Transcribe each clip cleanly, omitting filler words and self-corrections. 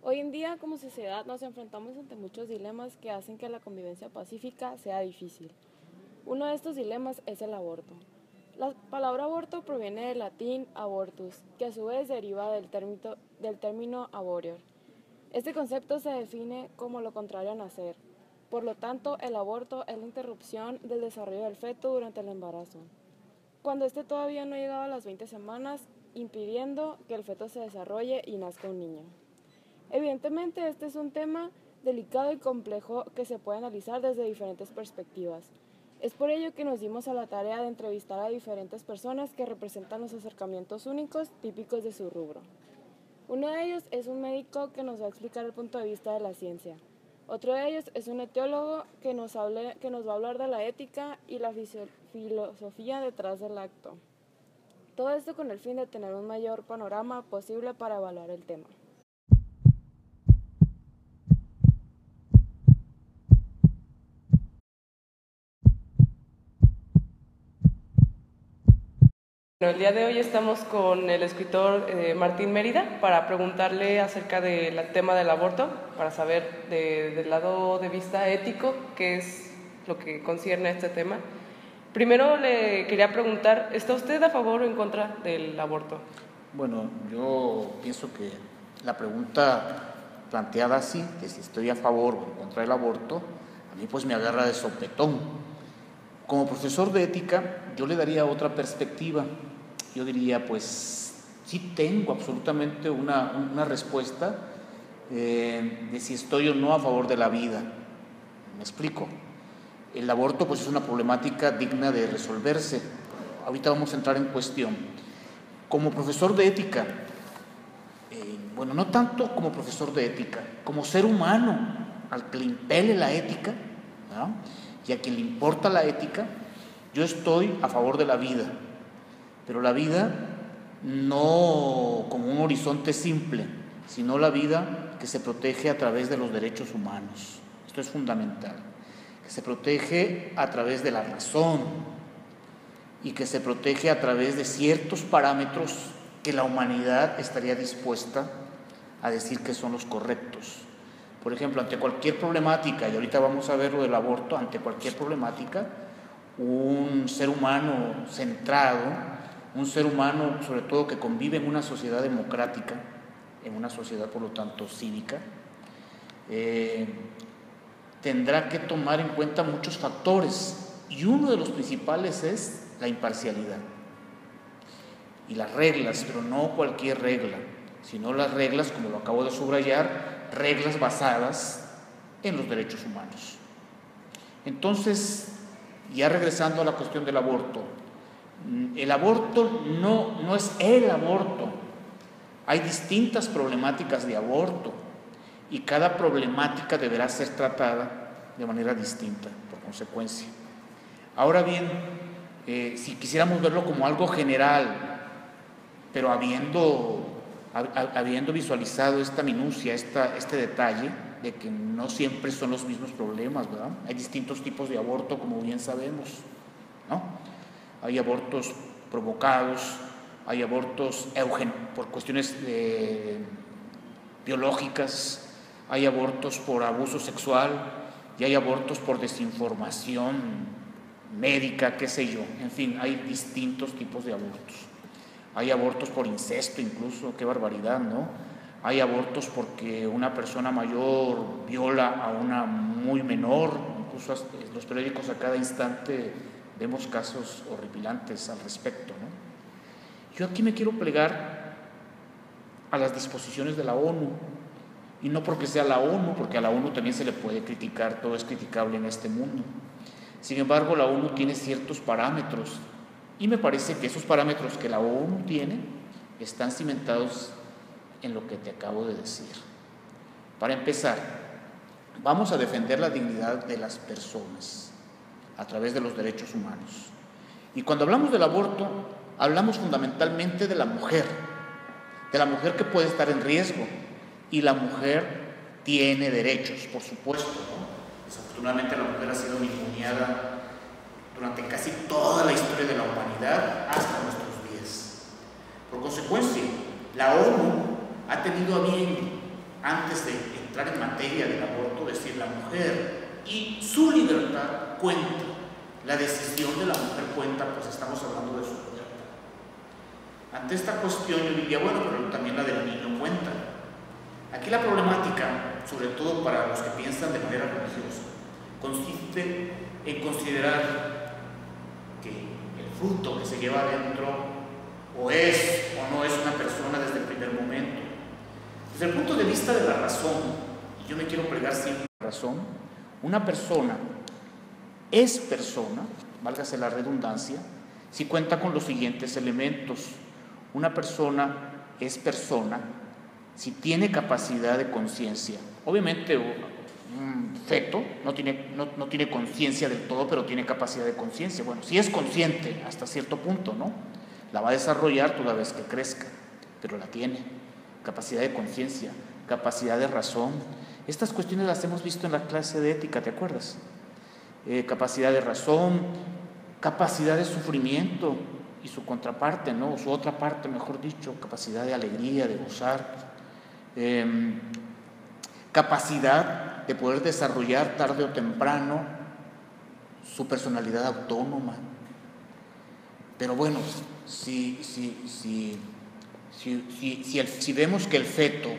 Hoy en día, como sociedad, nos enfrentamos ante muchos dilemas que hacen que la convivencia pacífica sea difícil. Uno de estos dilemas es el aborto. La palabra aborto proviene del latín abortus, que a su vez deriva del término aborio. Este concepto se define como lo contrario a nacer. Por lo tanto, el aborto es la interrupción del desarrollo del feto durante el embarazo, cuando éste todavía no ha llegado a las 20 semanas, impidiendo que el feto se desarrolle y nazca un niño. Evidentemente, este es un tema delicado y complejo que se puede analizar desde diferentes perspectivas. Es por ello que nos dimos a la tarea de entrevistar a diferentes personas que representan los acercamientos únicos típicos de su rubro. Uno de ellos es un médico que nos va a explicar el punto de vista de la ciencia. Otro de ellos es un etiólogo que nos va a hablar de la ética y la filosofía detrás del acto. Todo esto con el fin de tener un mayor panorama posible para evaluar el tema. Bueno, el día de hoy estamos con el escritor Martín Mérida para preguntarle acerca del tema del aborto, para saber del lado de vista ético qué es lo que concierne a este tema. Primero le quería preguntar, ¿está usted a favor o en contra del aborto? Bueno, yo pienso que la pregunta planteada así, que si estoy a favor o en contra del aborto, a mí pues me agarra de sopetón. Como profesor de ética, yo le daría otra perspectiva. Yo diría, pues, sí tengo absolutamente una respuesta de si estoy o no a favor de la vida. Me explico. El aborto, pues, es una problemática digna de resolverse. Ahorita vamos a entrar en cuestión. Como profesor de ética, bueno, no tanto como profesor de ética, como ser humano al que le impele la ética, ¿no? Y a quien le importa la ética, yo estoy a favor de la vida, pero la vida no como un horizonte simple, sino la vida que se protege a través de los derechos humanos. Esto es fundamental, que se protege a través de la razón y que se protege a través de ciertos parámetros que la humanidad estaría dispuesta a decir que son los correctos. Por ejemplo, ante cualquier problemática, y ahorita vamos a ver lo del aborto, ante cualquier problemática, un ser humano centrado, un ser humano sobre todo que convive en una sociedad democrática, en una sociedad por lo tanto cívica, tendrá que tomar en cuenta muchos factores, y uno de los principales es la imparcialidad y las reglas, pero no cualquier regla, sino las reglas, como lo acabo de subrayar, reglas basadas en los derechos humanos. Entonces, ya regresando a la cuestión del aborto, el aborto no es el aborto. Hay distintas problemáticas de aborto y cada problemática deberá ser tratada de manera distinta, por consecuencia. Ahora bien, si quisiéramos verlo como algo general, pero habiendo visualizado esta minucia, este detalle de que no siempre son los mismos problemas, ¿verdad? Hay distintos tipos de aborto, como bien sabemos, ¿no? Hay abortos provocados, hay abortos por cuestiones biológicas, hay abortos por abuso sexual y hay abortos por desinformación médica, qué sé yo. En fin, hay distintos tipos de abortos. Hay abortos por incesto incluso, qué barbaridad, ¿no? Hay abortos porque una persona mayor viola a una muy menor, incluso en los periódicos a cada instante vemos casos horripilantes al respecto, ¿no? Yo aquí me quiero plegar a las disposiciones de la ONU, y no porque sea la ONU, porque a la ONU también se le puede criticar, todo es criticable en este mundo. Sin embargo, la ONU tiene ciertos parámetros, y me parece que esos parámetros que la ONU tiene están cimentados en lo que te acabo de decir. Para empezar, vamos a defender la dignidad de las personas a través de los derechos humanos. Y cuando hablamos del aborto, hablamos fundamentalmente de la mujer que puede estar en riesgo, y la mujer tiene derechos, por supuesto, ¿no? Desafortunadamente la mujer ha sido ninguneada durante casi toda la historia de la humanidad hasta nuestros días. Por consecuencia, la ONU ha tenido a bien antes de entrar en materia del aborto, decir la mujer y su libertad cuenta. La decisión de la mujer cuenta, pues estamos hablando de su libertad. Ante esta cuestión yo diría, bueno, pero también la del niño cuenta. Aquí la problemática, sobre todo para los que piensan de manera religiosa, consiste en considerar que el fruto que se lleva adentro o es o no es una persona desde el primer momento. Desde el punto de vista de la razón, y yo me quiero plegar siempre a la razón, una persona es persona, válgase la redundancia, si cuenta con los siguientes elementos. Una persona es persona si tiene capacidad de conciencia. Obviamente un feto no tiene conciencia del todo, pero tiene capacidad de conciencia. Bueno, sí es consciente hasta cierto punto, ¿no? La va a desarrollar toda vez que crezca, pero la tiene. Capacidad de conciencia, capacidad de razón. Estas cuestiones las hemos visto en la clase de ética, ¿te acuerdas? Capacidad de razón, capacidad de sufrimiento y su contraparte, ¿no? O su otra parte, mejor dicho, capacidad de alegría, de gozar. Capacidad de poder desarrollar tarde o temprano su personalidad autónoma. Pero bueno, si vemos que el feto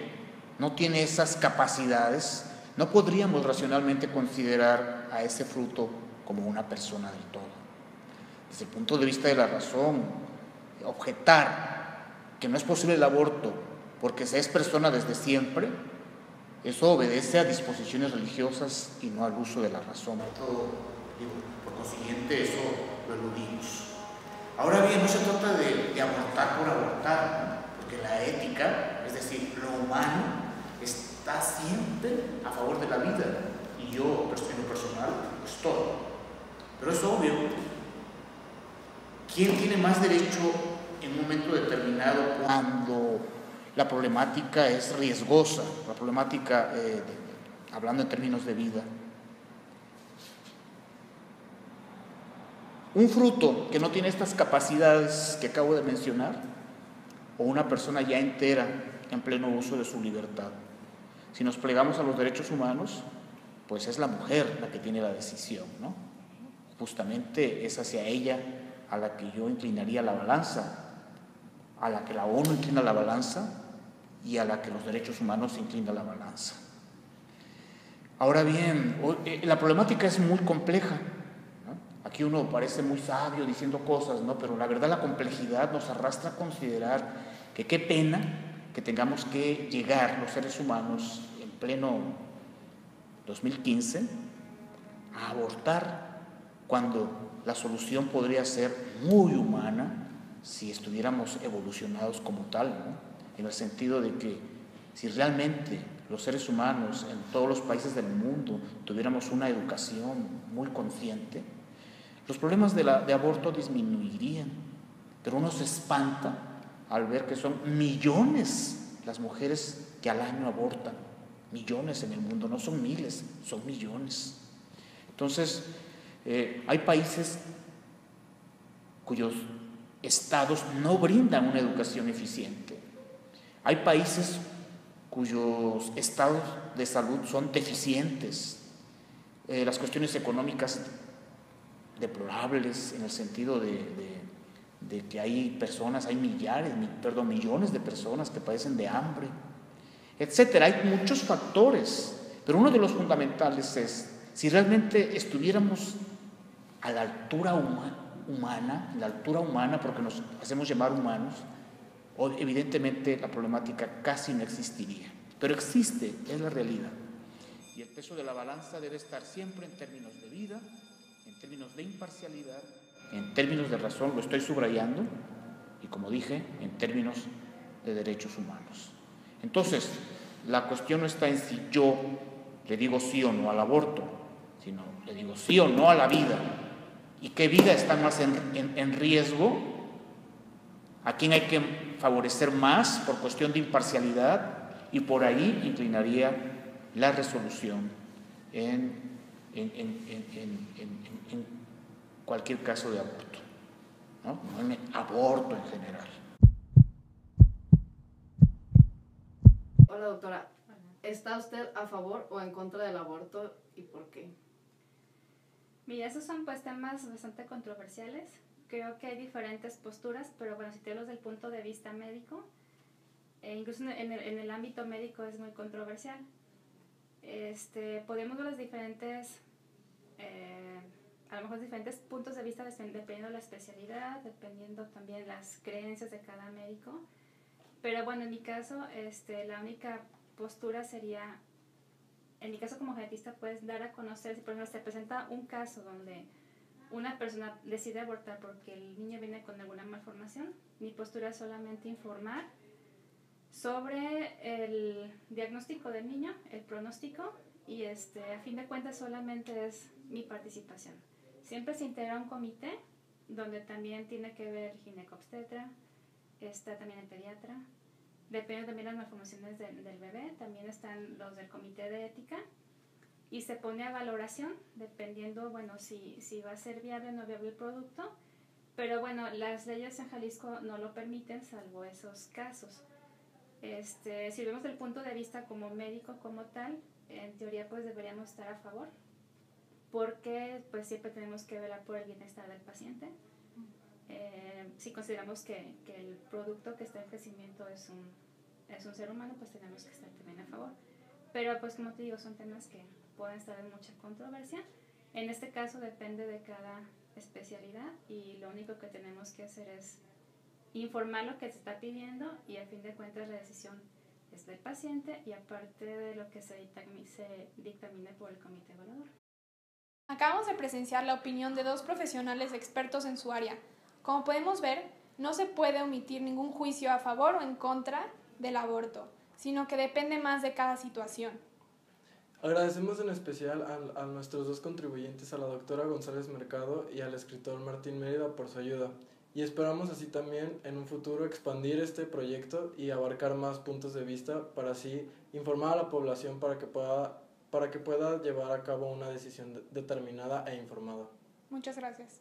no tiene esas capacidades, no podríamos racionalmente considerar a ese fruto como una persona del todo. Desde el punto de vista de la razón, objetar que no es posible el aborto porque se es persona desde siempre, eso obedece a disposiciones religiosas y no al uso de la razón. Por consiguiente, eso lo eludimos. Ahora bien, no se trata de abortar por abortar, ¿no? Porque la ética, es decir, lo humano, está siempre a favor de la vida, y yo, en lo personal, pues todo. Pero es obvio, ¿quién tiene más derecho en un momento determinado cuando la problemática es riesgosa, la problemática, hablando en términos de vida? Un fruto que no tiene estas capacidades que acabo de mencionar, o una persona ya entera en pleno uso de su libertad. Si nos plegamos a los derechos humanos, pues es la mujer la que tiene la decisión, ¿no? Justamente es hacia ella a la que yo inclinaría la balanza, a la que la ONU inclina la balanza y a la que los derechos humanos inclina la balanza. Ahora bien, la problemática es muy compleja, ¿no? Aquí uno parece muy sabio diciendo cosas, ¿no? Pero la verdad, la complejidad nos arrastra a considerar que qué pena que tengamos que llegar los seres humanos en pleno 2015 a abortar cuando la solución podría ser muy humana si estuviéramos evolucionados como tal, ¿no? En el sentido de que si realmente los seres humanos en todos los países del mundo tuviéramos una educación muy consciente, los problemas de aborto disminuirían. Pero uno se espanta al ver que son millones las mujeres que al año abortan, millones en el mundo, no son miles, son millones. Entonces, hay países cuyos estados no brindan una educación eficiente. Hay países cuyos estados de salud son deficientes. Las cuestiones económicas deplorables en el sentido de que hay personas, hay millones de personas que padecen de hambre, etcétera. Hay muchos factores, pero uno de los fundamentales es si realmente estuviéramos a la altura humana, porque nos hacemos llamar humanos, evidentemente la problemática casi no existiría. Pero existe, es la realidad. Y el peso de la balanza debe estar siempre en términos de vida, en términos de imparcialidad, en términos de razón, lo estoy subrayando, y como dije, en términos de derechos humanos. Entonces, la cuestión no está en si yo le digo sí o no al aborto, sino le digo sí o no a la vida. ¿Y qué vida está más en riesgo? ¿A quién hay que favorecer más por cuestión de imparcialidad? Y por ahí inclinaría la resolución en cualquier caso de aborto, ¿no? No en aborto en general. Hola, doctora. ¿Está usted a favor o en contra del aborto y por qué? Mira, esos son pues temas bastante controversiales. Creo que hay diferentes posturas, pero bueno, si te hablo desde el punto de vista médico, incluso en el ámbito médico es muy controversial. Podemos ver los diferentes, a lo mejor diferentes puntos de vista dependiendo de la especialidad, dependiendo también las creencias de cada médico. Pero bueno, en mi caso, la única postura sería, en mi caso como genetista, puedes dar a conocer, si por ejemplo se presenta un caso donde una persona decide abortar porque el niño viene con alguna malformación, mi postura es solamente informar sobre el diagnóstico del niño, el pronóstico, y a fin de cuentas solamente es mi participación. Siempre se integra un comité donde también tiene que ver ginecobstetra, está también el pediatra, depende también de las malformaciones del bebé, también están los del comité de ética, y se pone a valoración dependiendo, bueno, si va a ser viable o no viable el producto, pero bueno, las leyes en Jalisco no lo permiten salvo esos casos. Si vemos el punto de vista como médico como tal, en teoría pues deberíamos estar a favor, porque pues siempre tenemos que velar por el bienestar del paciente. Si consideramos que el producto que está en crecimiento es un ser humano, pues tenemos que estar también a favor. Pero pues como te digo, son temas que pueden estar en mucha controversia. En este caso depende de cada especialidad y lo único que tenemos que hacer es informar lo que se está pidiendo y a fin de cuentas la decisión es del paciente y aparte de lo que se dictamine por el comité evaluador. Acabamos de presenciar la opinión de dos profesionales expertos en su área. Como podemos ver, no se puede omitir ningún juicio a favor o en contra del aborto, sino que depende más de cada situación. Agradecemos en especial a nuestros dos contribuyentes, a la doctora González Mercado y al escritor Martín Mérida por su ayuda. Y esperamos así también en un futuro expandir este proyecto y abarcar más puntos de vista para así informar a la población para que pueda llevar a cabo una decisión determinada e informada. Muchas gracias.